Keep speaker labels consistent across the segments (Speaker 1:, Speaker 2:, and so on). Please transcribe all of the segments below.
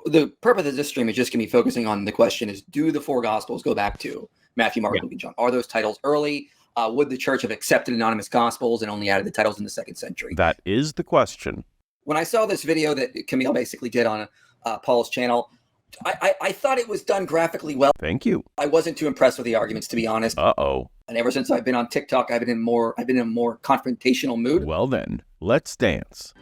Speaker 1: the purpose of this stream is just going to be focusing on the question is, do the four Gospels go back to Matthew, Mark, Luke, and John? Are those titles early? Would the church have accepted anonymous Gospels and only added the titles in the 2nd century?
Speaker 2: That is the question.
Speaker 1: When I saw this video that Camille basically did on Paul's channel, I thought it was done graphically well.
Speaker 2: Thank you.
Speaker 1: I wasn't too impressed with the arguments, to be honest.
Speaker 2: Uh-oh.
Speaker 1: And ever since I've been on TikTok, I've been in a more confrontational mood.
Speaker 2: Well then, let's dance.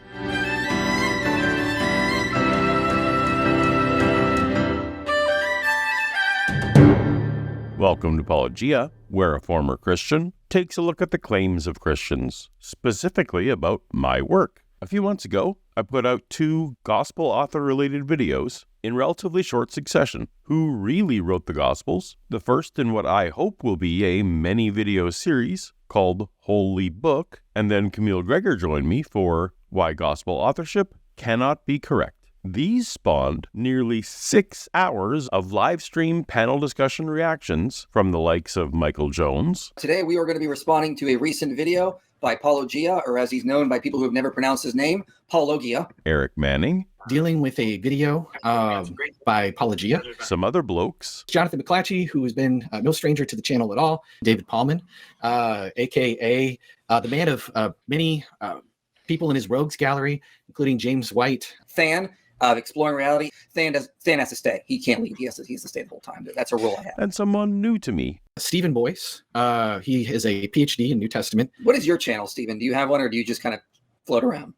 Speaker 2: Welcome to Paulogia, where a former Christian takes a look at the claims of Christians, specifically about my work. A few months ago, I put out 2 gospel author-related videos in relatively short succession. Who really wrote the Gospels? The first in what I hope will be a many-video series called Holy Book, and then Camille Gregor joined me for Why Gospel Authorship Cannot Be Correct. These spawned nearly 6 hours of live stream panel discussion reactions from the likes of Michael Jones.
Speaker 1: Today we are going to be responding to a recent video by Paulogia, or as he's known by people who have never pronounced his name, Paulogia.
Speaker 2: Eric Manning.
Speaker 3: Dealing with a video by Paulogia.
Speaker 2: Some other blokes.
Speaker 3: Jonathan McClatchy, who has been no stranger to the channel at all. David Paulman, a.k.a. The man of many people in his rogues gallery, including James White.
Speaker 1: Than of Exploring Reality. Than has to stay. He can't leave. He has to stay the whole time. That's a rule I have.
Speaker 2: And someone new to me.
Speaker 3: Stephen Boyce. He is a PhD in New Testament.
Speaker 1: What is your channel, Stephen? Do you have one, or do you just kind of float around?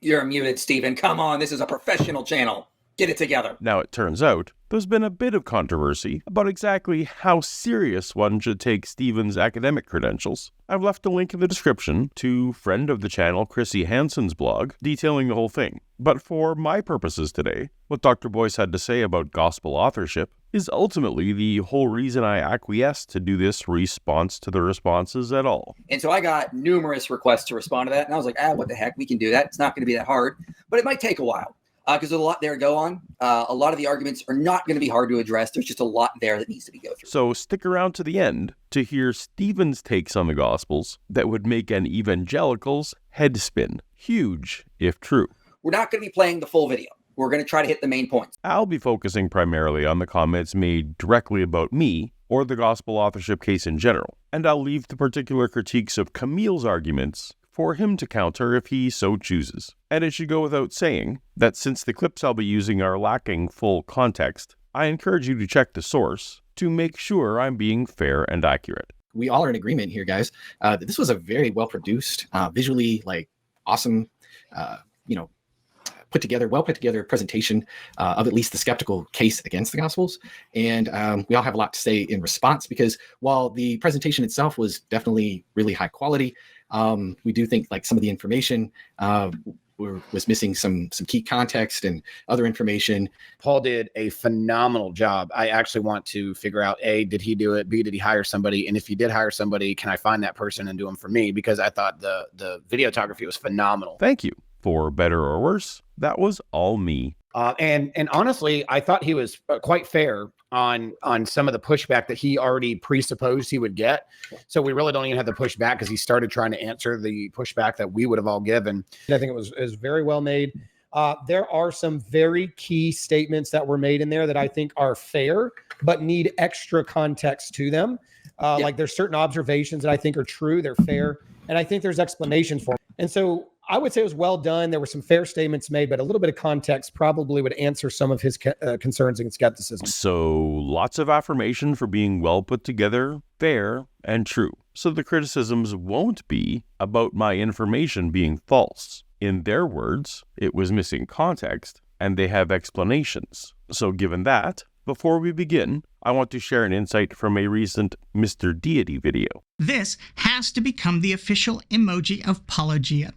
Speaker 1: You're muted, Stephen. Come on, this is a professional channel. Get it together.
Speaker 2: Now, it turns out there's been a bit of controversy about exactly how serious one should take Stephen's academic credentials. I've left a link in the description to friend of the channel Chrissy Hansen's blog detailing the whole thing. But for my purposes today, what Dr. Boyce had to say about gospel authorship is ultimately the whole reason I acquiesced to do this response to the responses at all.
Speaker 1: And so I got numerous requests to respond to that, and I was like, what the heck, we can do that. It's not going to be that hard, but it might take a while. Because there's a lot there to go on. A lot of the arguments are not going to be hard to address. There's just a lot there that needs to be go through.
Speaker 2: So stick around to the end to hear Stephen's takes on the Gospels that would make an evangelical's head spin. Huge, if true.
Speaker 1: We're not going to be playing the full video. We're going to try to hit the main points.
Speaker 2: I'll be focusing primarily on the comments made directly about me or the gospel authorship case in general. And I'll leave the particular critiques of Camille's arguments for him to counter if he so chooses. And it should go without saying that since the clips I'll be using are lacking full context, I encourage you to check the source to make sure I'm being fair and accurate.
Speaker 3: We all are in agreement here, guys, that this was a very well-produced, visually awesome, well put together presentation of at least the skeptical case against the Gospels. And we all have a lot to say in response, because while the presentation itself was definitely really high quality, we do think some of the information was missing some key context and other information.
Speaker 4: Paul did a phenomenal job. I actually want to figure out, A, did he do it? B, did he hire somebody? And if he did hire somebody, can I find that person and do them for me? Because I thought the videography was phenomenal.
Speaker 2: Thank you. For better or worse, that was all me.
Speaker 4: And honestly, I thought he was quite fair on some of the pushback that he already presupposed he would get. So we really don't even have the pushback because he started trying to answer the pushback that we would have all given.
Speaker 5: I think it was very well made. There are some very key statements that were made in there that I think are fair, but need extra context to them. Like there's certain observations that I think are true, they're fair, and I think there's explanations for them. And so I would say it was well done. There were some fair statements made, but a little bit of context probably would answer some of his concerns and skepticism.
Speaker 2: So lots of affirmation for being well put together, fair, and true. So the criticisms won't be about my information being false. In their words, it was missing context, and they have explanations. So given that, before we begin, I want to share an insight from a recent Mr. Deity video.
Speaker 6: This has to become the official emoji of Paulogia.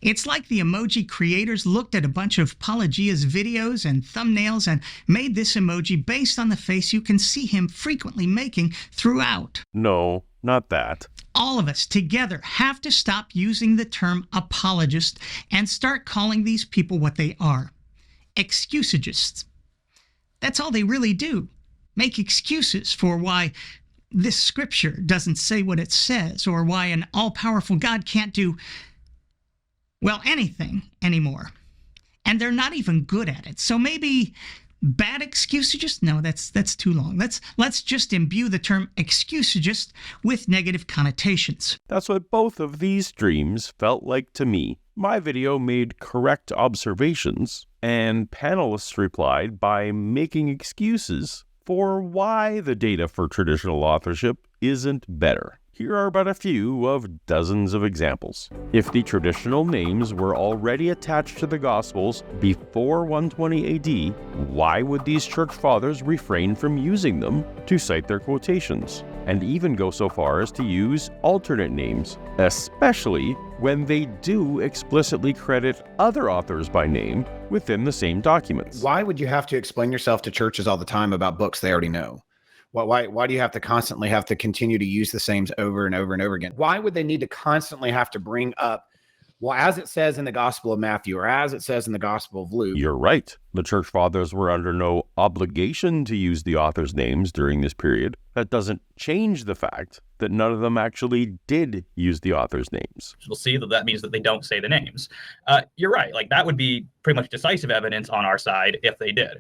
Speaker 6: It's like the emoji creators looked at a bunch of Paulogia's videos and thumbnails and made this emoji based on the face you can see him frequently making throughout.
Speaker 2: No, not that.
Speaker 6: All of us together have to stop using the term apologist and start calling these people what they are. Excusagists. That's all they really do. Make excuses for why this scripture doesn't say what it says, or why an all-powerful God can't do, well, anything anymore. and they're not even good at it. So maybe bad excusegist? No, that's too long. Let's just imbue the term excusegist with negative connotations.
Speaker 2: That's what both of these streams felt like to me. My video made correct observations, and panelists replied by making excuses for why the data for traditional authorship isn't better. Here are but a few of dozens of examples. If the traditional names were already attached to the Gospels before 120 AD, why would these church fathers refrain from using them to cite their quotations, and even go so far as to use alternate names, especially when they do explicitly credit other authors by name within the same documents?
Speaker 4: Why would you have to explain yourself to churches all the time about books they already know? Why do you have to continue to use the same over and over and over again? Why would they need to constantly have to bring up, well, as it says in the Gospel of Matthew or as it says in the Gospel of Luke?
Speaker 2: You're right. The church fathers were under no obligation to use the authors' names during this period. That doesn't change the fact that none of them actually did use the authors' names.
Speaker 7: We'll see that means that they don't say the names. You're right. Like, that would be pretty much decisive evidence on our side if they did.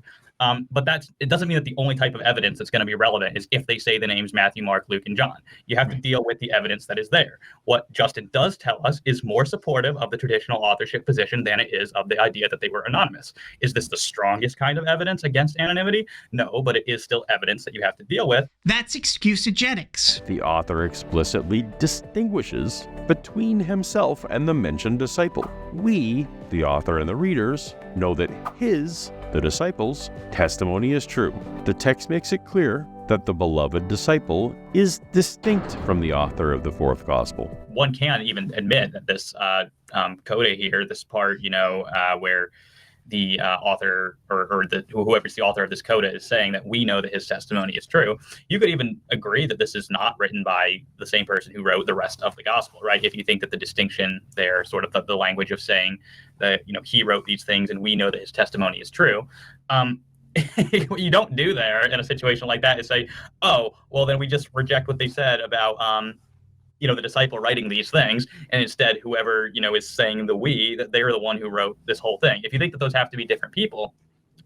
Speaker 7: But it doesn't mean that the only type of evidence that's going to be relevant is if they say the names Matthew, Mark, Luke, and John. You have to deal with the evidence that is there. What Justin does tell us is more supportive of the traditional authorship position than it is of the idea that they were anonymous. Is this the strongest kind of evidence against anonymity? No, but it is still evidence that you have to deal with.
Speaker 6: That's excusegetics.
Speaker 2: The author explicitly distinguishes between himself and the mentioned disciple. We, the author and the readers, know that his, the disciple's, testimony is true. The text makes it clear that the beloved disciple is distinct from the author of the fourth gospel.
Speaker 7: One can even admit that this coda here, this part, where the author or whoever's the author of this coda is saying that we know that his testimony is true. You could even agree that this is not written by the same person who wrote the rest of the gospel, right? If you think that the distinction there, sort of the language of saying that, he wrote these things and we know that his testimony is true. What you don't do there in a situation like that is say, oh, well, then we just reject what they said about, the disciple writing these things, and instead whoever, is saying that they're the one who wrote this whole thing. If you think that those have to be different people,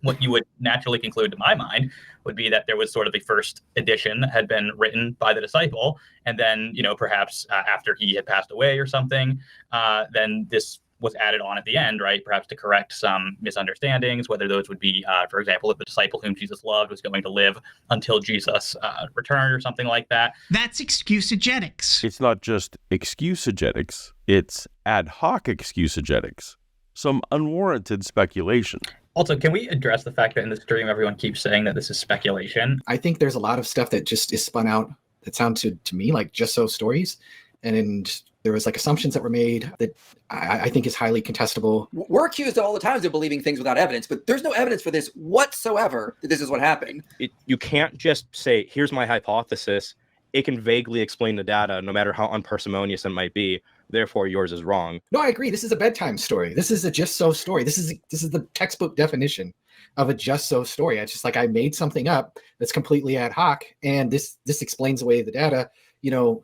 Speaker 7: what you would naturally conclude, to my mind, would be that there was sort of a first edition that had been written by the disciple, and then, perhaps after he had passed away or something, then this was added on at the end, right? Perhaps to correct some misunderstandings, whether those would be, for example, if the disciple whom Jesus loved was going to live until Jesus returned or something like that.
Speaker 6: That's excusegetics.
Speaker 2: It's not just excusegetics, it's ad hoc excusegetics. Some unwarranted speculation.
Speaker 7: Also, can we address the fact that in the stream, everyone keeps saying that this is speculation?
Speaker 3: I think there's a lot of stuff that just is spun out that sound to me like just so stories. And there was like assumptions that were made that I think is highly contestable.
Speaker 1: We're accused all the time of believing things without evidence, but there's no evidence for this whatsoever that this is what happened.
Speaker 8: You can't just say, here's my hypothesis. It can vaguely explain the data, no matter how unparsimonious it might be. Therefore, yours is wrong.
Speaker 3: No, I agree. This is a bedtime story. This is a just so story. This is the textbook definition of a just so story. It's just like I made something up that's completely ad hoc, and this explains away the data.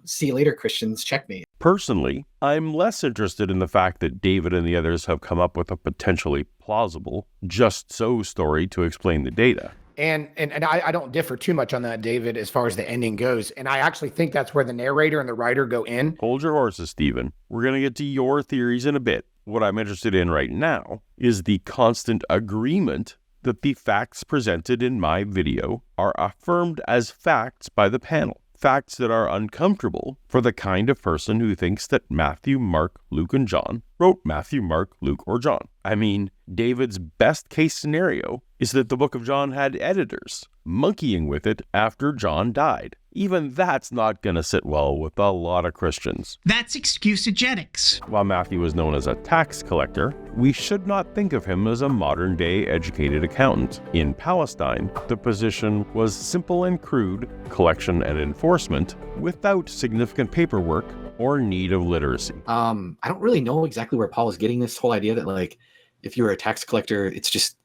Speaker 3: See you later, Christians, checkmate.
Speaker 2: Personally, I'm less interested in the fact that David and the others have come up with a potentially plausible just so story to explain the data.
Speaker 4: And I don't differ too much on that, David, as far as the ending goes. And I actually think that's where the narrator and the writer go in.
Speaker 2: Hold your horses, Stephen. We're going to get to your theories in a bit. What I'm interested in right now is the constant agreement that the facts presented in my video are affirmed as facts by the panel. Facts that are uncomfortable for the kind of person who thinks that Matthew, Mark, Luke, and John wrote Matthew, Mark, Luke, or John. I mean, David's best case scenario is that the book of John had editors monkeying with it after John died. Even that's not going to sit well with a lot of Christians.
Speaker 6: That's excusegetics.
Speaker 2: While Matthew was known as a tax collector, we should not think of him as a modern-day educated accountant. In Palestine, the position was simple and crude, collection and enforcement, without significant paperwork or need of literacy.
Speaker 3: I don't really know exactly where Paul is getting this whole idea that, like, if you were a tax collector,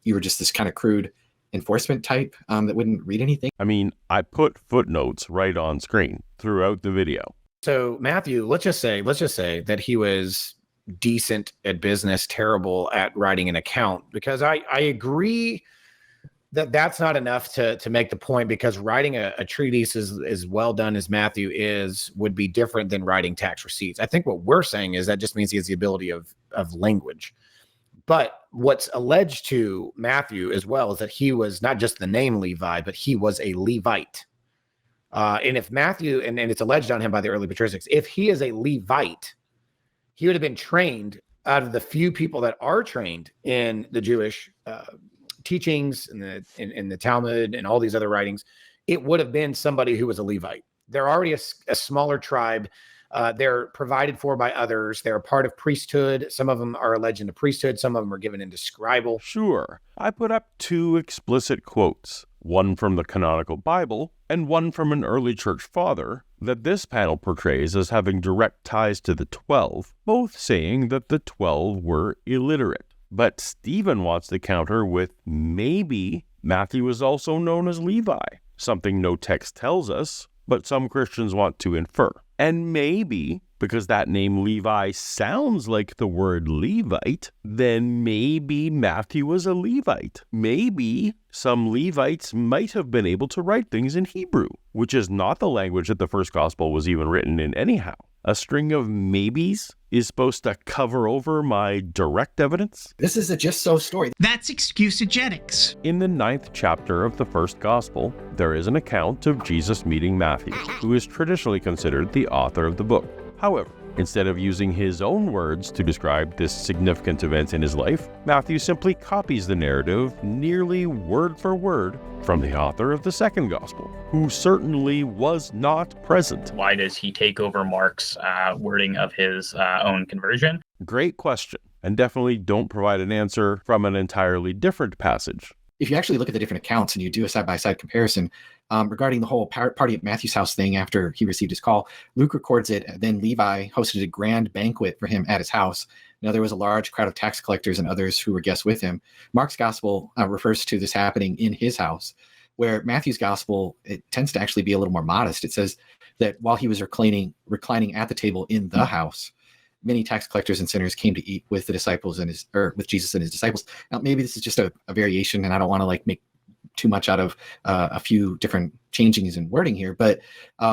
Speaker 3: you were just this kind of crude enforcement type that wouldn't read anything.
Speaker 2: I mean, I put footnotes right on screen throughout the video.
Speaker 4: So Matthew, let's just say that he was decent at business, terrible at writing an account, because I agree that that's not enough to make the point, because writing a treatise as well done as Matthew would be different than writing tax receipts. I think what we're saying is that just means he has the ability of language. But what's alleged to Matthew as well is that he was not just the name Levi, but he was a Levite. And if Matthew, and it's alleged on him by the early patristics, if he is a Levite, he would have been trained out of the few people that are trained in the Jewish teachings and in the Talmud and all these other writings. It would have been somebody who was a Levite. They're already a smaller tribe. They're provided for by others. They're a part of priesthood. Some of them are alleged into priesthood. Some of them are given into scribal.
Speaker 2: Sure, I put up 2 explicit quotes, one from the canonical Bible and one from an early church father, that this panel portrays as having direct ties to the 12, both saying that the 12 were illiterate. But Stephen wants to counter with maybe Matthew was also known as Levi, something no text tells us, but some Christians want to infer. And maybe, because that name Levi sounds like the word Levite, then maybe Matthew was a Levite. Maybe some Levites might have been able to write things in Hebrew, which is not the language that the first gospel was even written in anyhow. A string of maybes is supposed to cover over my direct evidence?
Speaker 3: This is a just so story.
Speaker 6: That's excusegetics.
Speaker 2: In the 9th chapter of the first gospel, there is an account of Jesus meeting Matthew, who is traditionally considered the author of the book. However, instead of using his own words to describe this significant event in his life, Matthew simply copies the narrative nearly word for word from the author of the second gospel, who certainly was not present.
Speaker 7: Why does he take over Mark's wording of his own conversion?
Speaker 2: Great question, and definitely don't provide an answer from an entirely different passage.
Speaker 3: If you actually look at the different accounts and you do a side-by-side comparison regarding the whole party at Matthew's house thing after he received his call, Luke records it. Then Levi hosted a grand banquet for him at his house. Now there was a large crowd of tax collectors and others who were guests with him. Mark's gospel refers to this happening in his house, where Matthew's gospel, it tends to actually be a little more modest. It says that while he was reclining at the table in the house, many tax collectors and sinners came to eat with the disciples with Jesus and his disciples. Now, maybe this is just a variation, and I don't want to make too much out of a few different changings in wording here, but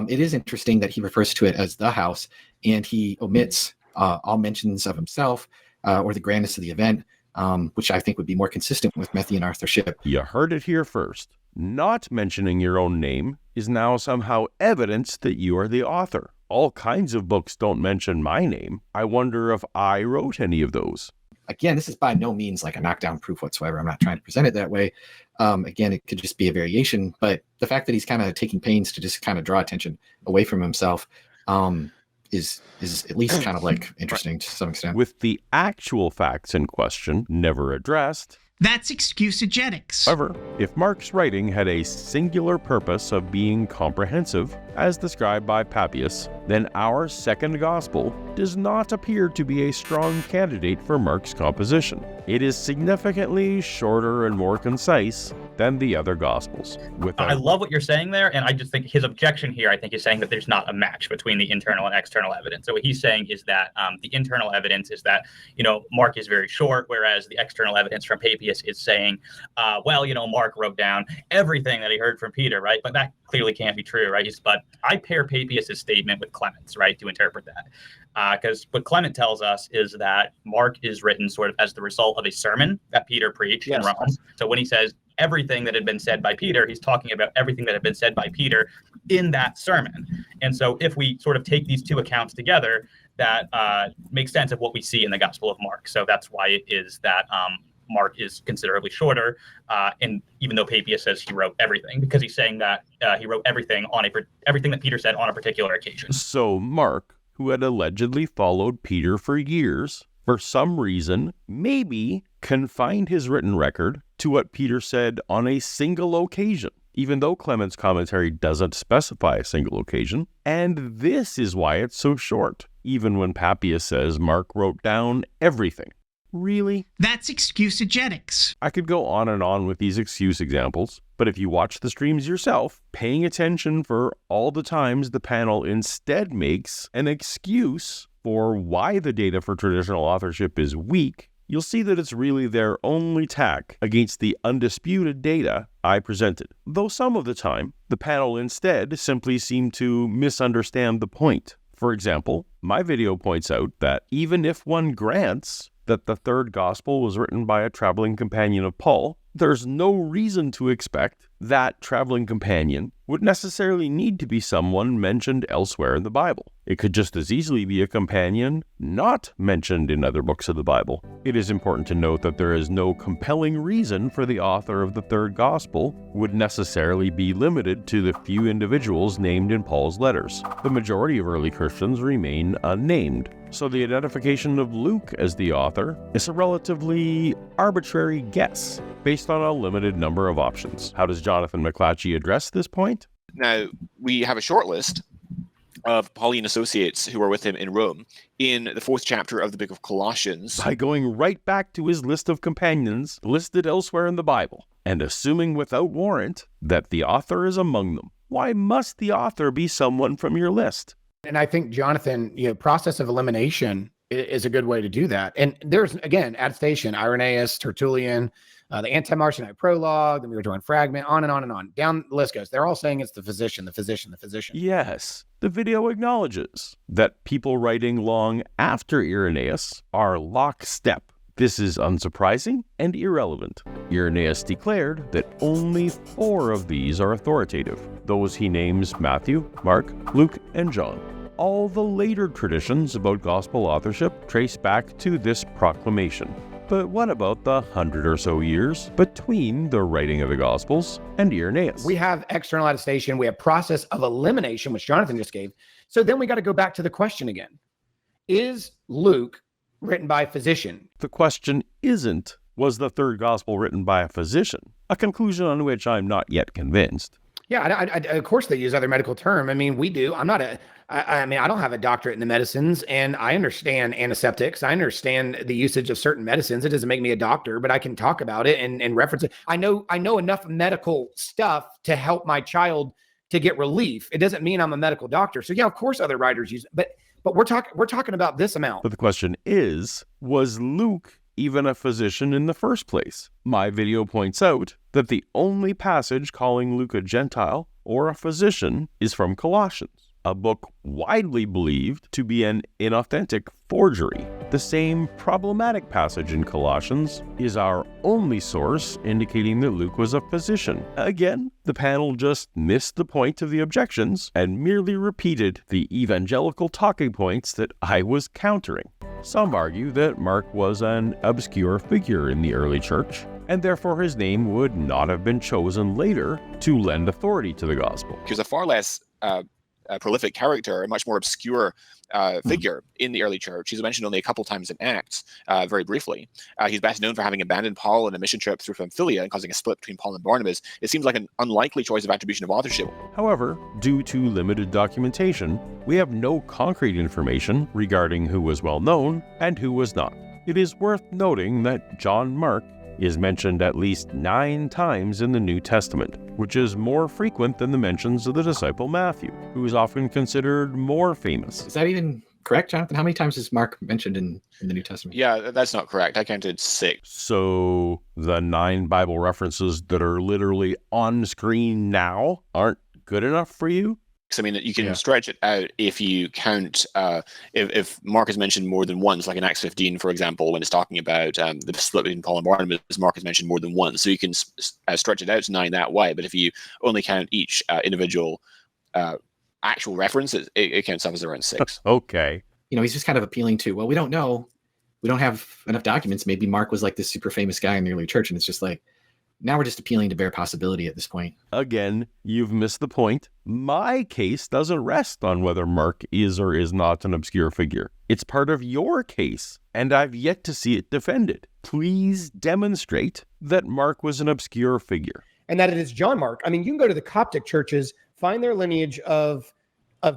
Speaker 3: it is interesting that he refers to it as the house, and he omits all mentions of himself or the grandness of the event, which I think would be more consistent with Messian authorship.
Speaker 2: You heard it here first. Not mentioning your own name is now somehow evidence that you are the author. All kinds of books don't mention my name. I wonder if I wrote any of those.
Speaker 3: Again, this is by no means like a knockdown proof whatsoever. I'm not trying to present it that way. Again, it could just be a variation, but the fact that he's kind of taking pains to just kind of draw attention away from himself is at least kind of interesting to some extent.
Speaker 2: With the actual facts in question never addressed.
Speaker 6: That's excusegetics.
Speaker 2: However, if Mark's writing had a singular purpose of being comprehensive, as described by Papias, then our second gospel does not appear to be a strong candidate for Mark's composition. It is significantly shorter and more concise than the other gospels.
Speaker 7: I love what you're saying there, and I just think his objection here, I think, is saying that there's not a match between the internal and external evidence. So what he's saying is that the internal evidence is that, Mark is very short, whereas the external evidence from Papias is saying, Mark wrote down everything that he heard from Peter, right? But that clearly can't be true, right? But I pair Papias' statement with Clement's, right, to interpret that. Because what Clement tells us is that Mark is written sort of as the result of a sermon that Peter preached in Rome. So when he says everything that had been said by Peter, he's talking about everything that had been said by Peter in that sermon. And so if we sort of take these two accounts together, that makes sense of what we see in the Gospel of Mark. So that's why it is that Mark is considerably shorter, and even though Papias says he wrote everything, because he's saying that he wrote everything everything that Peter said on a particular occasion.
Speaker 2: So Mark, who had allegedly followed Peter for years, for some reason, maybe confined his written record to what Peter said on a single occasion, even though Clement's commentary doesn't specify a single occasion. And this is why it's so short, even when Papias says Mark wrote down everything. Really?
Speaker 6: That's excusegetics.
Speaker 2: I could go on and on with these excuse examples, but if you watch the streams yourself, paying attention for all the times the panel instead makes an excuse for why the data for traditional authorship is weak, you'll see that it's really their only tack against the undisputed data I presented. Though some of the time, the panel instead simply seemed to misunderstand the point. For example, my video points out that even if one grants that the third gospel was written by a traveling companion of Paul, there's no reason to expect that traveling companion would necessarily need to be someone mentioned elsewhere in the Bible. It could just as easily be a companion not mentioned in other books of the Bible. It is important to note that there is no compelling reason for the author of the third gospel would necessarily be limited to the few individuals named in Paul's letters. The majority of early Christians remain unnamed, so the identification of Luke as the author is a relatively arbitrary guess based on a limited number of options. How does Jonathan McClatchy address this point?
Speaker 9: Now, we have a short list of Pauline associates who were with him in Rome in the 4th chapter of the book of Colossians.
Speaker 2: By going right back to his list of companions listed elsewhere in the Bible and assuming without warrant that the author is among them. Why must the author be someone from your list?
Speaker 4: And I think, Jonathan, process of elimination is a good way to do that. And there's, again, attestation, Irenaeus, Tertullian, the Anti-Marcionite Prologue, the Muratorian Fragment, on and on and on. Down the list goes. They're all saying it's the physician, the physician, the physician.
Speaker 2: Yes, the video acknowledges that people writing long after Irenaeus are lockstep. This is unsurprising and irrelevant. Irenaeus declared that only 4 of these are authoritative. Those he names Matthew, Mark, Luke, and John. All the later traditions about gospel authorship trace back to this proclamation. But what about the 100 or so years between the writing of the Gospels and Irenaeus?
Speaker 4: We have external attestation. We have process of elimination, which Jonathan just gave. So then we got to go back to the question again. Is Luke written by a physician?
Speaker 2: The question isn't, was the third Gospel written by a physician? A conclusion on which I'm not yet convinced.
Speaker 4: Yeah, of course they use other medical term. I mean, we do. I don't have a doctorate in the medicines, and I understand antiseptics. I understand the usage of certain medicines. It doesn't make me a doctor, but I can talk about it and reference it. I know enough medical stuff to help my child to get relief. It doesn't mean I'm a medical doctor. So yeah, of course other writers use it, but we're talking about this amount.
Speaker 2: But the question is, was Luke even a physician in the first place? My video points out that the only passage calling Luke a Gentile or a physician is from Colossians, a book widely believed to be an inauthentic forgery. The same problematic passage in Colossians is our only source indicating that Luke was a physician. Again, the panel just missed the point of the objections and merely repeated the evangelical talking points that I was countering. Some argue that Mark was an obscure figure in the early church, and therefore his name would not have been chosen later to lend authority to the gospel.
Speaker 9: He was a far less prolific character, a much more obscure figure in the early church. He's mentioned only a couple times in Acts, very briefly. He's best known for having abandoned Paul on a mission trip through Pamphylia and causing a split between Paul and Barnabas. It seems like an unlikely choice of attribution of authorship.
Speaker 2: However, due to limited documentation, we have no concrete information regarding who was well known and who was not. It is worth noting that John Mark is mentioned at least 9 times in the New Testament, which is more frequent than the mentions of the disciple Matthew, who is often considered more famous.
Speaker 3: Is that even correct, Jonathan? How many times is Mark mentioned in the New Testament?
Speaker 9: Yeah, that's not correct. I counted 6.
Speaker 2: So the 9 Bible references that are literally on screen now aren't good enough for you?
Speaker 9: I mean, you can stretch it out if you count, if Mark is mentioned more than once, like in Acts 15, for example, when it's talking about the split between Paul and Barnabas, Mark is mentioned more than once. So you can stretch it out to 9 that way. But if you only count each individual actual reference, it counts up as around 6.
Speaker 2: Okay.
Speaker 3: He's just kind of appealing to, well, we don't know. We don't have enough documents. Maybe Mark was like this super famous guy in the early church. And it's just like, now we're just appealing to bare possibility at this point.
Speaker 2: Again, you've missed the point. My case doesn't rest on whether Mark is or is not an obscure figure. It's part of your case, and I've yet to see it defended. Please demonstrate that Mark was an obscure figure.
Speaker 5: And that it is John Mark. I mean, you can go to the Coptic churches, find their lineage of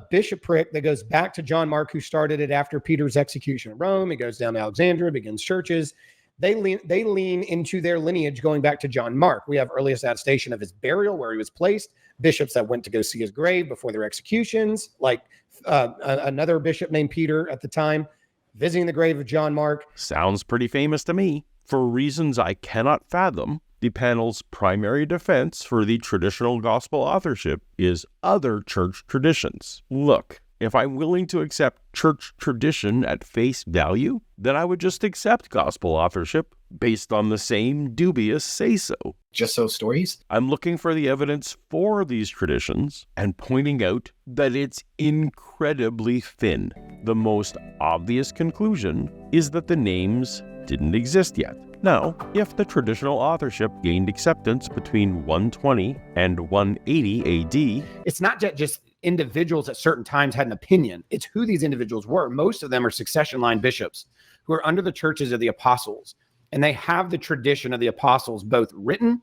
Speaker 5: bishopric that goes back to John Mark, who started it after Peter's execution in Rome. It goes down to Alexandria, begins churches. They lean into their lineage going back to John Mark. We have earliest attestation of his burial, where he was placed, bishops that went to go see his grave before their executions, like another bishop named Peter at the time, visiting the grave of John Mark.
Speaker 2: Sounds pretty famous to me. For reasons I cannot fathom, the panel's primary defense for the traditional gospel authorship is other church traditions. Look, if I'm willing to accept church tradition at face value, then I would just accept gospel authorship based on the same dubious say-so.
Speaker 3: Just so stories?
Speaker 2: I'm looking for the evidence for these traditions and pointing out that it's incredibly thin. The most obvious conclusion is that the names didn't exist yet. Now, if the traditional authorship gained acceptance between 120 and 180 AD,
Speaker 4: it's not just individuals at certain times had an opinion. It's who these individuals were. Most of them are succession line bishops who are under the churches of the apostles. And they have the tradition of the apostles, both written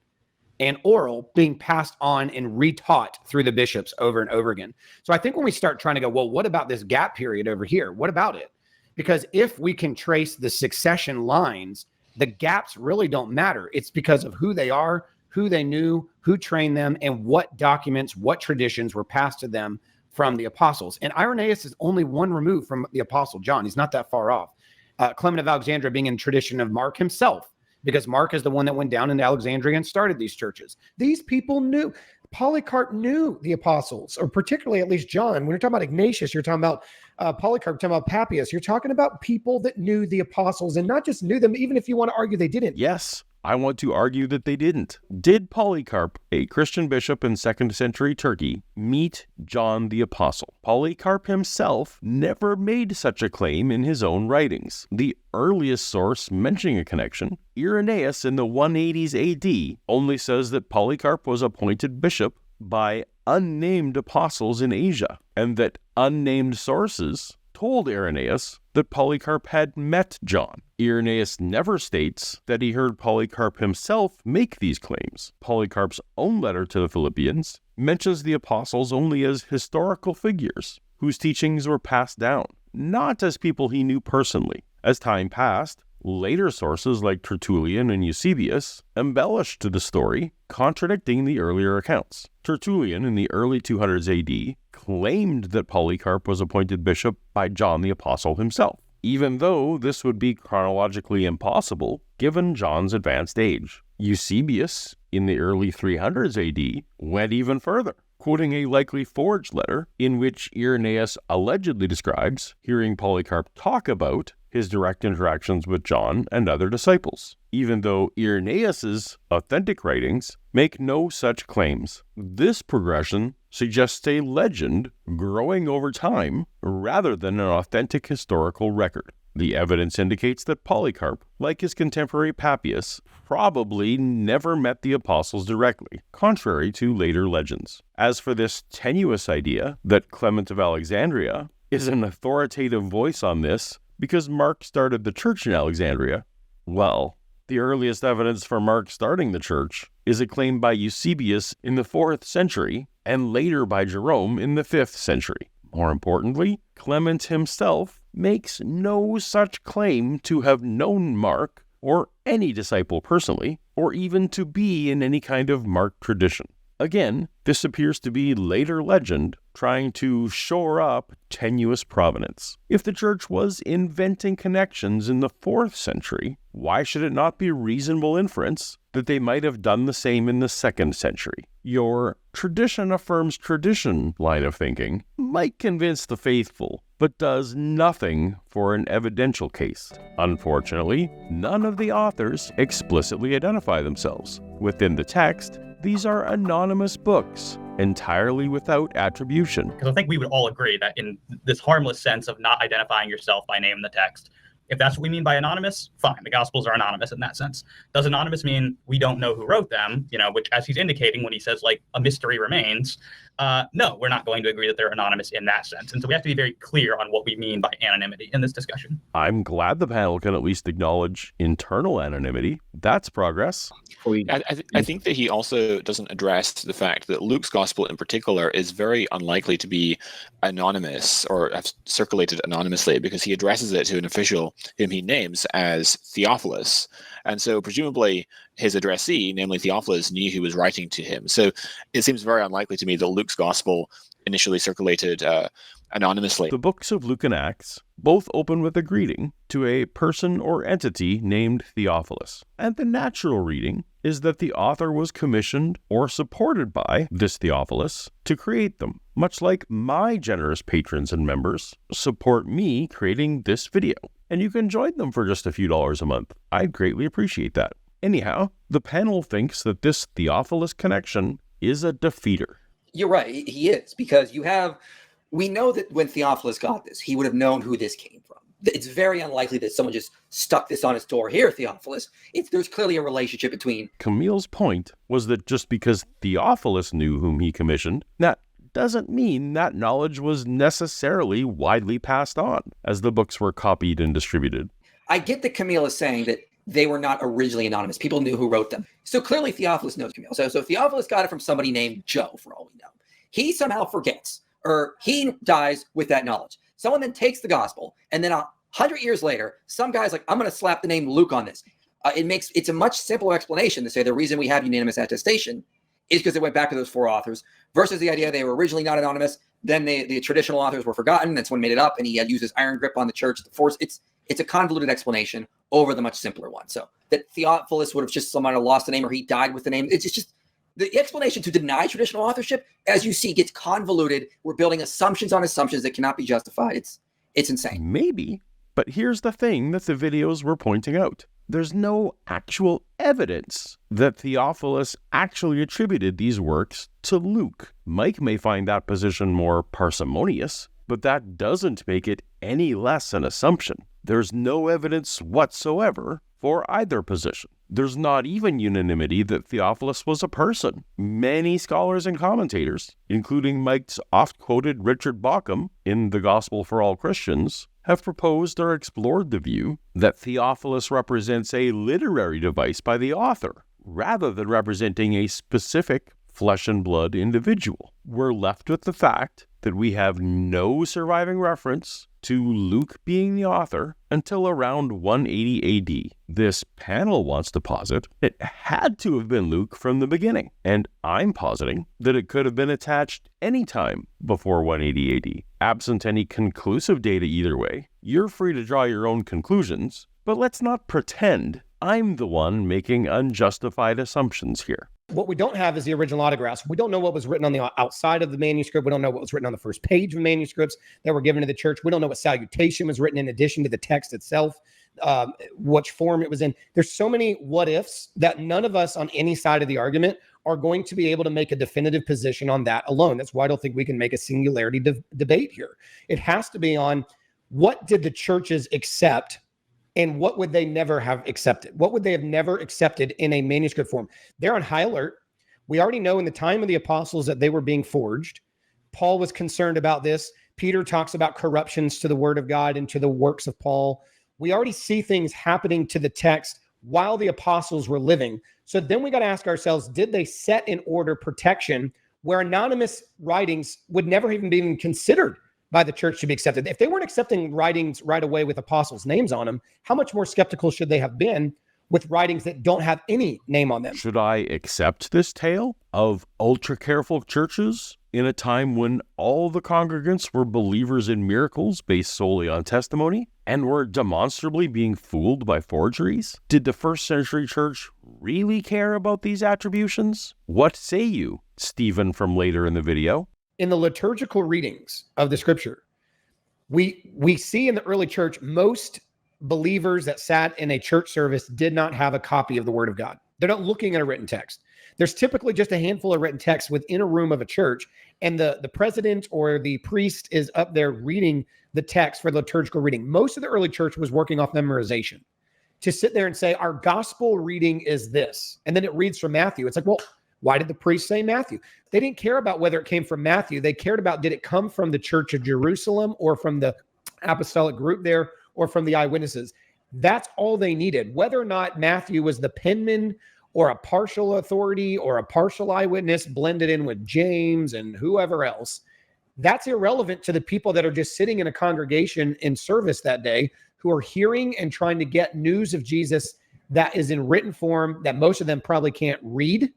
Speaker 4: and oral, being passed on and retaught through the bishops over and over again. So I think when we start trying to go, well, what about this gap period over here? What about it? Because if we can trace the succession lines, the gaps really don't matter. It's because of who they are, who they knew, who trained them, and what documents, what traditions were passed to them from the apostles. And Irenaeus is only one remove from the apostle John. He's not that far off. Clement of Alexandria being in tradition of Mark himself, because Mark is the one that went down into Alexandria and started these churches.
Speaker 5: These people knew. Polycarp knew the apostles, or particularly at least John. When you're talking about Ignatius, you're talking about Polycarp, you're talking about Papias. You're talking about people that knew the apostles, and not just knew them, even if you want to argue they didn't.
Speaker 2: yes, I want to argue that they didn't. Did Polycarp, a Christian bishop in 2nd century Turkey, meet John the Apostle? Polycarp himself never made such a claim in his own writings. The earliest source mentioning a connection, Irenaeus in the 180s AD, only says that Polycarp was appointed bishop by unnamed apostles in Asia, and that unnamed sources told Irenaeus that Polycarp had met John. Irenaeus never states that he heard Polycarp himself make these claims. Polycarp's own letter to the Philippians mentions the apostles only as historical figures whose teachings were passed down, not as people he knew personally. As time passed, later sources like Tertullian and Eusebius embellished the story, contradicting the earlier accounts. Tertullian in the early 200s AD claimed that Polycarp was appointed bishop by John the Apostle himself, even though this would be chronologically impossible given John's advanced age. Eusebius in the early 300s AD went even further, quoting a likely forged letter in which Irenaeus allegedly describes hearing Polycarp talk about his direct interactions with John and other disciples, even though Irenaeus's authentic writings make no such claims. This progression suggests a legend growing over time rather than an authentic historical record. The evidence indicates that Polycarp, like his contemporary Papias, probably never met the apostles directly, contrary to later legends. As for this tenuous idea that Clement of Alexandria is an authoritative voice on this because Mark started the church in Alexandria, well, the earliest evidence for Mark starting the church is a claim by Eusebius in the 4th century and later by Jerome in the 5th century. More importantly, Clement himself makes no such claim to have known Mark or any disciple personally, or even to be in any kind of Mark tradition. Again, this appears to be later legend trying to shore up tenuous provenance. If the church was inventing connections in the 4th century, why should it not be reasonable inference that they might have done the same in the 2nd century? Your tradition affirms tradition line of thinking might convince the faithful, but does nothing for an evidential case. Unfortunately, none of the authors explicitly identify themselves. Within the text, these are anonymous books, entirely without attribution.
Speaker 7: Because I think we would all agree that in this harmless sense of not identifying yourself by name in the text, if that's what we mean by anonymous, fine. The Gospels are anonymous in that sense. Does anonymous mean we don't know who wrote them? Which, as he's indicating when he says, like, a mystery remains. No, we're not going to agree that they're anonymous in that sense. And so we have to be very clear on what we mean by anonymity in this discussion.
Speaker 2: I'm glad the panel can at least acknowledge internal anonymity. That's progress.
Speaker 9: I think that he also doesn't address the fact that Luke's Gospel in particular is very unlikely to be anonymous or have circulated anonymously, because he addresses it to an official individual whom he names as Theophilus. And so presumably his addressee, namely Theophilus, knew who was writing to him. So it seems very unlikely to me that Luke's gospel initially circulated anonymously.
Speaker 2: The books of Luke and Acts both open with a greeting to a person or entity named Theophilus. And the natural reading is that the author was commissioned or supported by this Theophilus to create them, much like my generous patrons and members support me creating this video. And you can join them for just a few dollars a month. I'd greatly appreciate that. Anyhow, the panel thinks that this Theophilus connection is a defeater.
Speaker 1: You're right. He is, because we know that when Theophilus got this, he would have known who this came from. It's very unlikely that someone just stuck this on his door. Here, Theophilus. There's clearly a relationship between.
Speaker 2: Camille's point was that just because Theophilus knew whom he commissioned, that doesn't mean that knowledge was necessarily widely passed on as the books were copied and distributed.
Speaker 1: I get that Camille is saying that they were not originally anonymous. People knew who wrote them. So clearly Theophilus knows Camille. So Theophilus got it from somebody named Joe, for all we know. He somehow forgets, or he dies with that knowledge. Someone then takes the gospel, and then 100 years later, some guy's like, I'm going to slap the name Luke on this. It's a much simpler explanation to say the reason we have unanimous attestation is because it went back to those 4 authors, versus the idea they were originally not anonymous. Then the traditional authors were forgotten. That's when made it up, and he had used his iron grip on the church to force. It's a convoluted explanation over the much simpler one. So that Theophilus would have just somehow lost the name, or he died with the name. It's just the explanation to deny traditional authorship, as you see, gets convoluted. We're building assumptions on assumptions that cannot be justified. It's insane.
Speaker 2: Maybe, but here's the thing that the videos were pointing out. There's no actual evidence that Theophilus actually attributed these works to Luke. Mike may find that position more parsimonious, but that doesn't make it any less an assumption. There's no evidence whatsoever for either position. There's not even unanimity that Theophilus was a person. Many scholars and commentators, including Mike's oft-quoted Richard Bauckham in The Gospel for All Christians, have proposed or explored the view that Theophilus represents a literary device by the author, rather than representing a specific flesh and blood individual. We're left with the fact that we have no surviving reference to Luke being the author until around 180 AD. This panel wants to posit it had to have been Luke from the beginning, and I'm positing that it could have been attached anytime before 180 AD. Absent any conclusive data either way, you're free to draw your own conclusions, but let's not pretend I'm the one making unjustified assumptions here.
Speaker 5: What we don't have is the original autographs. We don't know what was written on the outside of the manuscript. We don't know what was written on the first page of manuscripts that were given to the church. We don't know what salutation was written in addition to the text itself, which form it was in. There's so many what ifs that none of us on any side of the argument are going to be able to make a definitive position on that alone. That's why I don't think we can make a singularity debate here. It has to be on what did the churches accept and what would they never have accepted? What would they have never accepted in a manuscript form? They're on high alert. We already know in the time of the apostles that they were being forged. Paul was concerned about this. Peter talks about corruptions to the word of God and to the works of Paul. We already see things happening to the text while the apostles were living. So then we got to ask ourselves, did they set in order protection where anonymous writings would never even be considered by the church to be accepted? If they weren't accepting writings right away with apostles' names on them, how much more skeptical should they have been with writings that don't have any name on them?
Speaker 2: Should I accept this tale of ultra-careful churches in a time when all the congregants were believers in miracles based solely on testimony and were demonstrably being fooled by forgeries? Did the first century church really care about these attributions? What say you, Stephen from later in the video?
Speaker 5: In the liturgical readings of the scripture, we see in the early church, most believers that sat in a church service did not have a copy of the word of God. They're not looking at a written text. There's typically just a handful of written texts within a room of a church, and the president or the priest is up there reading the text for the liturgical reading. Most of the early church was working off memorization. To sit there and say, our gospel reading is this, and then it reads from Matthew. It's like, well, why did the priest say Matthew? They didn't care about whether it came from Matthew. They cared about, did it come from the church of Jerusalem or from the apostolic group there or from the eyewitnesses? That's all they needed. Whether or not Matthew was the penman or a partial authority or a partial eyewitness blended in with James and whoever else, that's irrelevant to the people that are just sitting in a congregation in service that day who are hearing and trying to get news of Jesus that is in written form that most of them probably can't read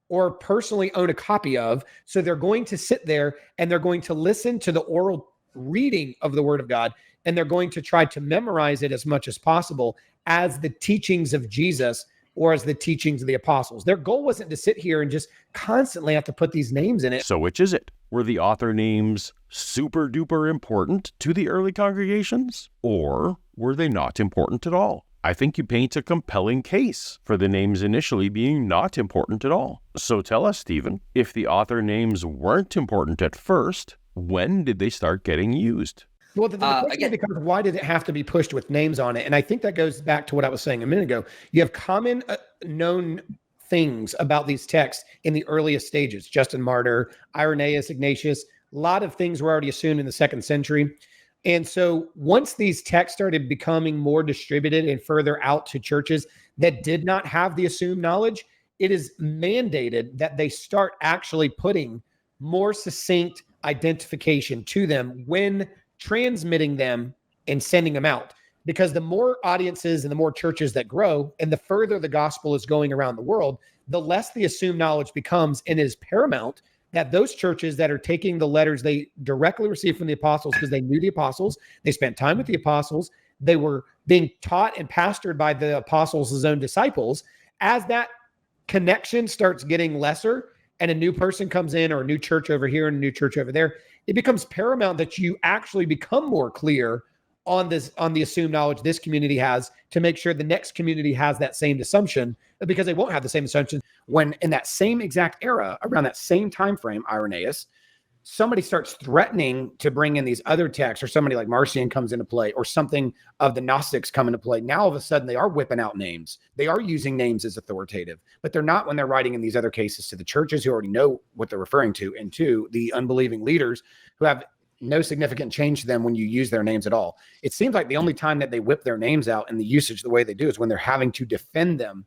Speaker 5: or personally own a copy of. So they're going to sit there and they're going to listen to the oral reading of the Word of God, and they're going to try to memorize it as much as possible as the teachings of Jesus or as the teachings of the apostles. Their goal wasn't to sit here and just constantly have to put these names in it.
Speaker 2: So which is it? Were the author names super duper important to the early congregations, or were they not important at all? I think you paint a compelling case for the names initially being not important at all. So tell us, Stephen, if the author names weren't important at first, when did they start getting used?
Speaker 5: Well, the question becomes, why did it have to be pushed with names on it? And I think that goes back to what I was saying a minute ago. You have common known things about these texts in the earliest stages. Justin Martyr, Irenaeus, Ignatius, a lot of things were already assumed in the 2nd century. And so once these texts started becoming more distributed and further out to churches that did not have the assumed knowledge, it is mandated that they start actually putting more succinct identification to them when transmitting them and sending them out. Because the more audiences and the more churches that grow and the further the gospel is going around the world, the less the assumed knowledge becomes, and it is paramount that those churches that are taking the letters they directly received from the apostles, because they knew the apostles, they spent time with the apostles, they were being taught and pastored by the apostles' own disciples. As that connection starts getting lesser and a new person comes in, or a new church over here and a new church over there, it becomes paramount that you actually become more clear on the assumed knowledge this community has, to make sure the next community has that same assumption, because they won't have the same assumption when in that same exact era, around that same time frame, Irenaeus, somebody starts threatening to bring in these other texts, or somebody like Marcion comes into play, or something of the Gnostics come into play. Now all of a sudden they are whipping out names. They are using names as authoritative, but they're not when they're writing in these other cases to the churches who already know what they're referring to, and to the unbelieving leaders who have no significant change to them when you use their names at all. It seems like the only time that they whip their names out in the usage the way they do is when they're having to defend them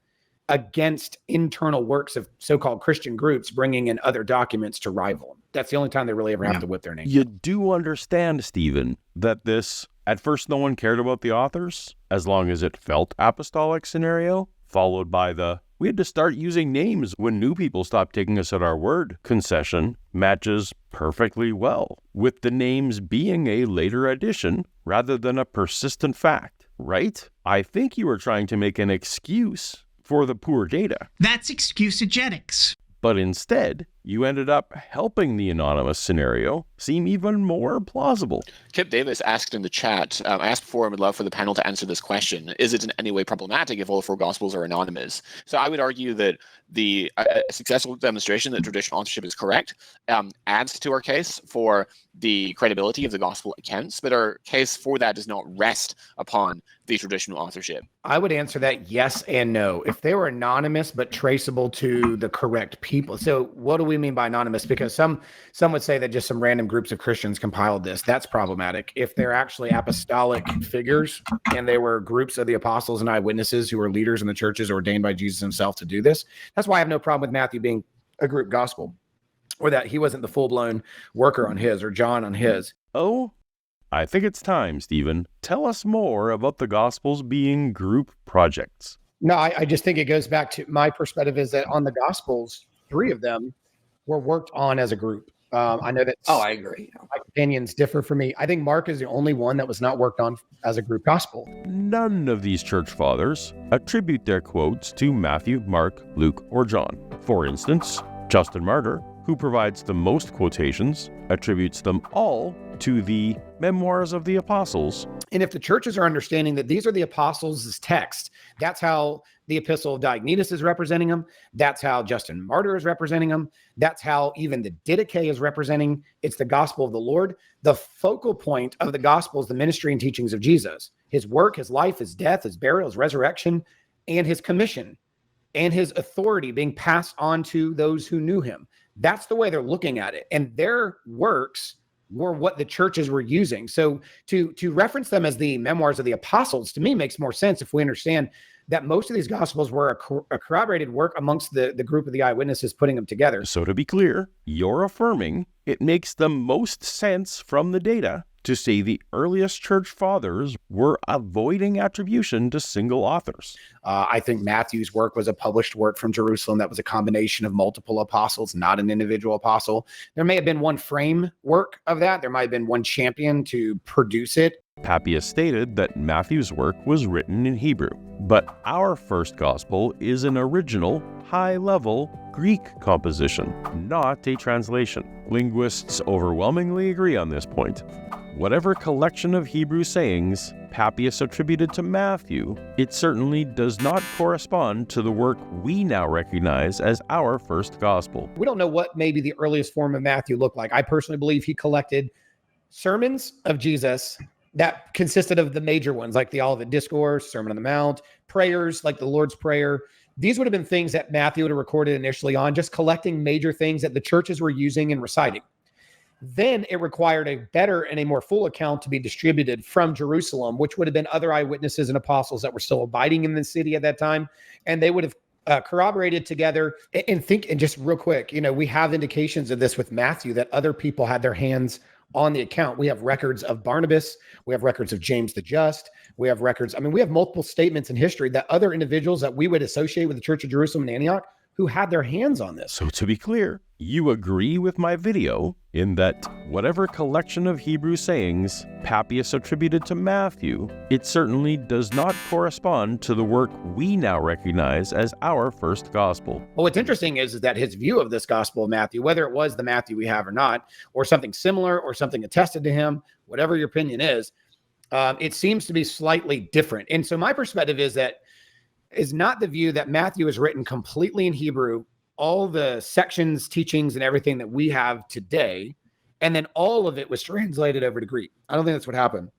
Speaker 5: against internal works of so-called Christian groups bringing in other documents to rival them. That's the only time they really ever have to whip their name.
Speaker 2: You do understand, Stephen, that this, at first no one cared about the authors, as long as it felt apostolic scenario, followed by the, we had to start using names when new people stopped taking us at our word concession, matches perfectly well with the names being a later addition rather than a persistent fact, right? I think you were trying to make an excuse for the poor data.
Speaker 6: That's excusegetics.
Speaker 2: But instead, you ended up helping the anonymous scenario seem even more plausible.
Speaker 9: Kip Davis asked in the chat, I asked before and would love for the panel to answer this question. Is it in any way problematic if all 4 Gospels are anonymous? So I would argue that the successful demonstration that traditional authorship is correct adds to our case for the credibility of the Gospel accounts, but our case for that does not rest upon the traditional authorship.
Speaker 4: I would answer that yes and no. If they were anonymous but traceable to the correct people. So what do we mean by anonymous? Because some would say that just some random groups of Christians compiled this. That's problematic. If they're actually apostolic figures and they were groups of the apostles and eyewitnesses who were leaders in the churches ordained by Jesus himself to do this, that's why I have no problem with Matthew being a group gospel, or that he wasn't the full-blown worker on his, or John on his.
Speaker 2: Oh, I think it's time, Stephen. Tell us more about the Gospels being group projects.
Speaker 5: No, I just think it goes back to my perspective is that on the Gospels, 3 of them were worked on as a group. I know that.
Speaker 1: Oh, I agree.
Speaker 5: My opinions differ from me. I think Mark is the only one that was not worked on as a group gospel.
Speaker 2: None of these church fathers attribute their quotes to Matthew, Mark, Luke, or John. For instance, Justin Martyr, who provides the most quotations, attributes them all to the Memoirs of the Apostles.
Speaker 4: And if the churches are understanding that these are the apostles' text, that's how the Epistle of Diognetus is representing them. That's how Justin Martyr is representing them. That's how even the Didache is representing. It's the gospel of the Lord. The focal point of the gospel is the ministry and teachings of Jesus, his work, his life, his death, his burial, his resurrection, and his commission, and his authority being passed on to those who knew him. That's the way they're looking at it. And their works were what the churches were using. So to reference them as the Memoirs of the Apostles, to me, makes more sense if we understand that most of these Gospels were a corroborated work amongst the group of the eyewitnesses putting them together.
Speaker 2: So to be clear, you're affirming it makes the most sense from the data to say the earliest church fathers were avoiding attribution to single authors.
Speaker 4: I think Matthew's work was a published work from Jerusalem that was a combination of multiple apostles, not an individual apostle. There may have been one framework of that. There might have been one champion to produce it.
Speaker 2: Papias stated that Matthew's work was written in Hebrew, but our first gospel is an original, high-level Greek composition, not a translation. Linguists overwhelmingly agree on this point. Whatever collection of Hebrew sayings Papias attributed to Matthew, it certainly does not correspond to the work we now recognize as our first gospel.
Speaker 5: We don't know what maybe the earliest form of Matthew looked like. I personally believe he collected sermons of Jesus that consisted of the major ones, like the Olivet Discourse, Sermon on the Mount, prayers like the Lord's Prayer. These would have been things that Matthew would have recorded initially on, just collecting major things that the churches were using and reciting. Then it required a better and a more full account to be distributed from Jerusalem, which would have been other eyewitnesses and apostles that were still abiding in the city at that time. And they would have corroborated together and just real quick, we have indications of this with Matthew, that other people had their hands on the account. We have records of Barnabas. We have records of James the Just. We have records. We have multiple statements in history that other individuals that we would associate with the Church of Jerusalem and Antioch who had their hands on this.
Speaker 2: So to be clear, you agree with my video in that whatever collection of Hebrew sayings Papias attributed to Matthew, it certainly does not correspond to the work we now recognize as our first gospel.
Speaker 4: Well, what's interesting is that his view of this gospel of Matthew, whether it was the Matthew we have or not, or something similar or something attested to him, whatever your opinion is, it seems to be slightly different. And so my perspective is not the view that Matthew is written completely in Hebrew, all the sections, teachings, and everything that we have today, and then all of it was translated over to Greek. I don't think that's what happened.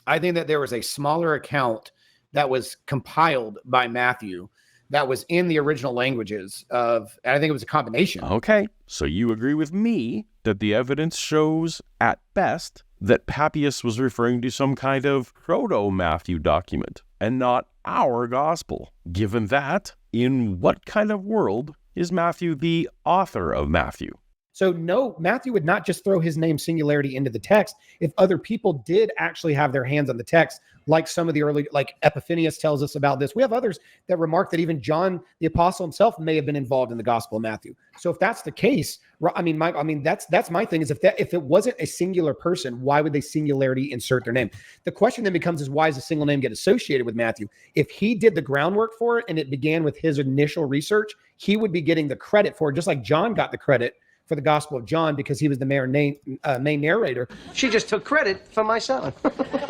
Speaker 4: I think that there was a smaller account that was compiled by Matthew that was in the original languages and I think it was a combination.
Speaker 2: Okay, so you agree with me that the evidence shows, at best, that Papias was referring to some kind of proto-Matthew document and not our gospel. Given that, in what kind of world is Matthew the author of Matthew?
Speaker 5: So no, Matthew would not just throw his name singularity into the text if other people did actually have their hands on the text, like some of the early, like Epiphanius tells us about this. We have others that remark that even John the apostle himself may have been involved in the Gospel of Matthew. So if that's the case, that's my thing, is if it wasn't a singular person, why would they singularity insert their name? The question then becomes is, why does a single name get associated with Matthew? If he did the groundwork for it and it began with his initial research, he would be getting the credit for it, just like John got the credit for the Gospel of John because he was the main narrator.
Speaker 10: She just took credit for my son.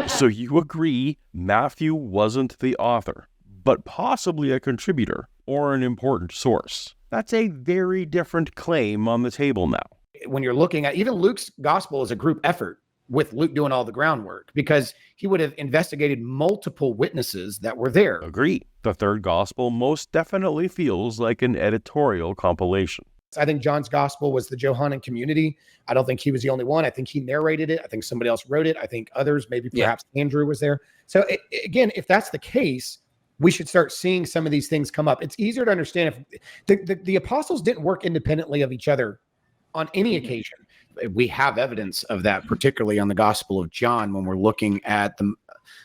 Speaker 2: So you agree Matthew wasn't the author, but possibly a contributor or an important source. That's a very different claim on the table now.
Speaker 4: When you're looking at even Luke's gospel is a group effort, with Luke doing all the groundwork, because he would have investigated multiple witnesses that were there.
Speaker 2: Agree. The third gospel most definitely feels like an editorial compilation.
Speaker 5: I think John's gospel was the Johannine community. I don't think he was the only one. I think he narrated it. I think somebody else wrote it. I think others, maybe perhaps Andrew was there. So again, if that's the case, we should start seeing some of these things come up. It's easier to understand if the apostles didn't work independently of each other on any occasion.
Speaker 4: We have evidence of that, particularly on the Gospel of John, when we're looking at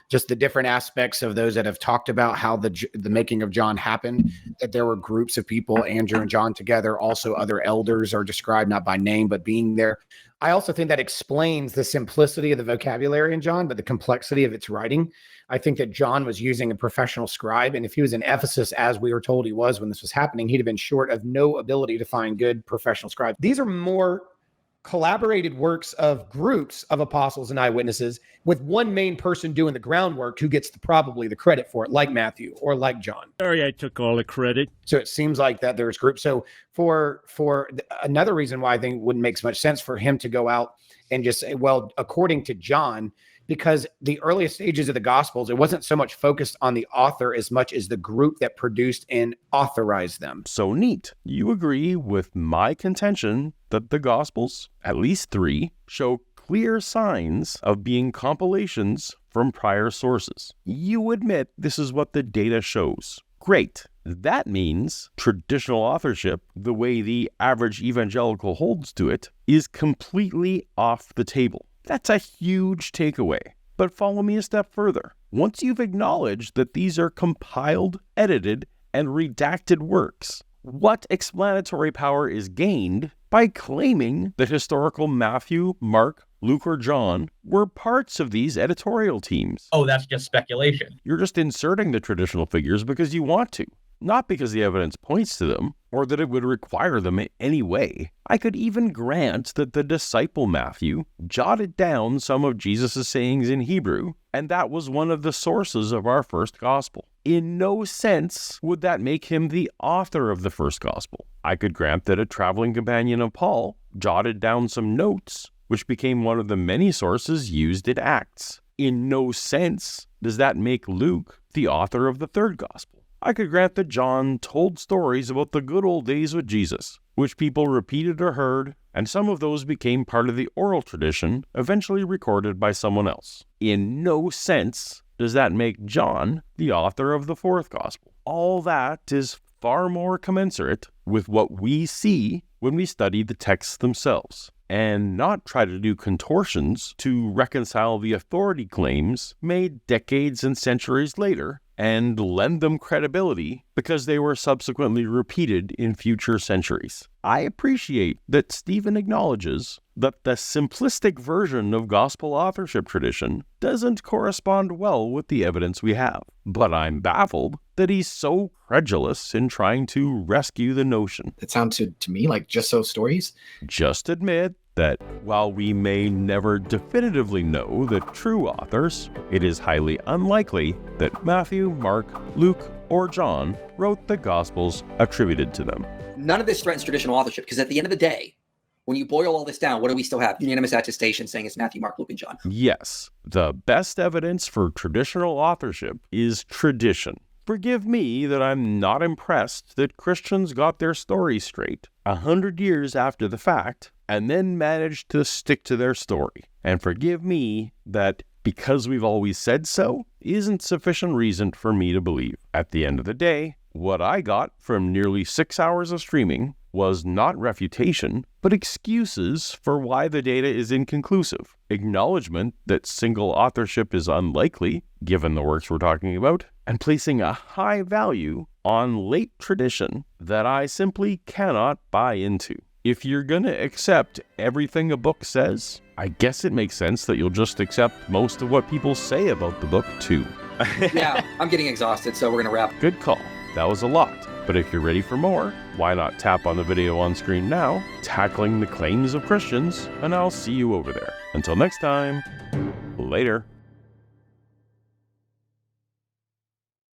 Speaker 4: just the different aspects of those that have talked about how the making of John happened, that there were groups of people, Andrew and John together. Also, other elders are described not by name, but being there. I also think that explains the simplicity of the vocabulary in John, but the complexity of its writing. I think that John was using a professional scribe, and if he was in Ephesus, as we were told he was when this was happening, he'd have been short of no ability to find good professional scribes.
Speaker 5: These are more collaborated works of groups of apostles and eyewitnesses with one main person doing the groundwork who gets probably the credit for it, like Matthew or like John.
Speaker 11: Sorry, I took all the credit.
Speaker 4: So it seems like that there's groups. So for another reason why I think it wouldn't make so much sense for him to go out and just say, well, according to John, because the earliest stages of the Gospels, it wasn't so much focused on the author as much as the group that produced and authorized them.
Speaker 2: So neat. You agree with my contention that the Gospels, at least 3, show clear signs of being compilations from prior sources. You admit this is what the data shows. Great. That means traditional authorship, the way the average evangelical holds to it, is completely off the table. That's a huge takeaway. But follow me a step further. Once you've acknowledged that these are compiled, edited, and redacted works, what explanatory power is gained by claiming that historical Matthew, Mark, Luke, or John were parts of these editorial teams?
Speaker 7: Oh, that's just speculation.
Speaker 2: You're just inserting the traditional figures because you want to, not because the evidence points to them or that it would require them in any way. I could even grant that the disciple Matthew jotted down some of Jesus' sayings in Hebrew, and that was one of the sources of our first gospel. In no sense would that make him the author of the first gospel. I could grant that a traveling companion of Paul jotted down some notes, which became one of the many sources used in Acts. In no sense does that make Luke the author of the third gospel. I could grant that John told stories about the good old days with Jesus, which people repeated or heard, and some of those became part of the oral tradition, eventually recorded by someone else. In no sense does that make John the author of the fourth gospel. All that is far more commensurate with what we see when we study the texts themselves, and not try to do contortions to reconcile the authority claims made decades and centuries later and lend them credibility because they were subsequently repeated in future centuries. I appreciate that Stephen acknowledges that the simplistic version of gospel authorship tradition doesn't correspond well with the evidence we have, but I'm baffled that he's so credulous in trying to rescue the notion.
Speaker 3: It sounds to me like just so stories.
Speaker 2: Just admit that while we may never definitively know the true authors, it is highly unlikely that Matthew, Mark, Luke, or John wrote the Gospels attributed to them.
Speaker 1: None of this threatens traditional authorship, because at the end of the day, when you boil all this down, what do we still have? Unanimous attestation saying it's Matthew, Mark, Luke, and John.
Speaker 2: Yes, the best evidence for traditional authorship is tradition. Forgive me that I'm not impressed that Christians got their story straight 100 years after the fact and then managed to stick to their story. And forgive me that because we've always said so isn't sufficient reason for me to believe. At the end of the day, what I got from nearly 6 hours of streaming was not refutation, but excuses for why the data is inconclusive, acknowledgement that single authorship is unlikely, given the works we're talking about, and placing a high value on late tradition that I simply cannot buy into. If you're going to accept everything a book says, I guess it makes sense that you'll just accept most of what people say about the book too.
Speaker 1: Yeah, I'm getting exhausted, so we're going to wrap.
Speaker 2: Good call. That was a lot. But if you're ready for more, why not tap on the video on screen now, tackling the claims of Christians, and I'll see you over there. Until next time, later.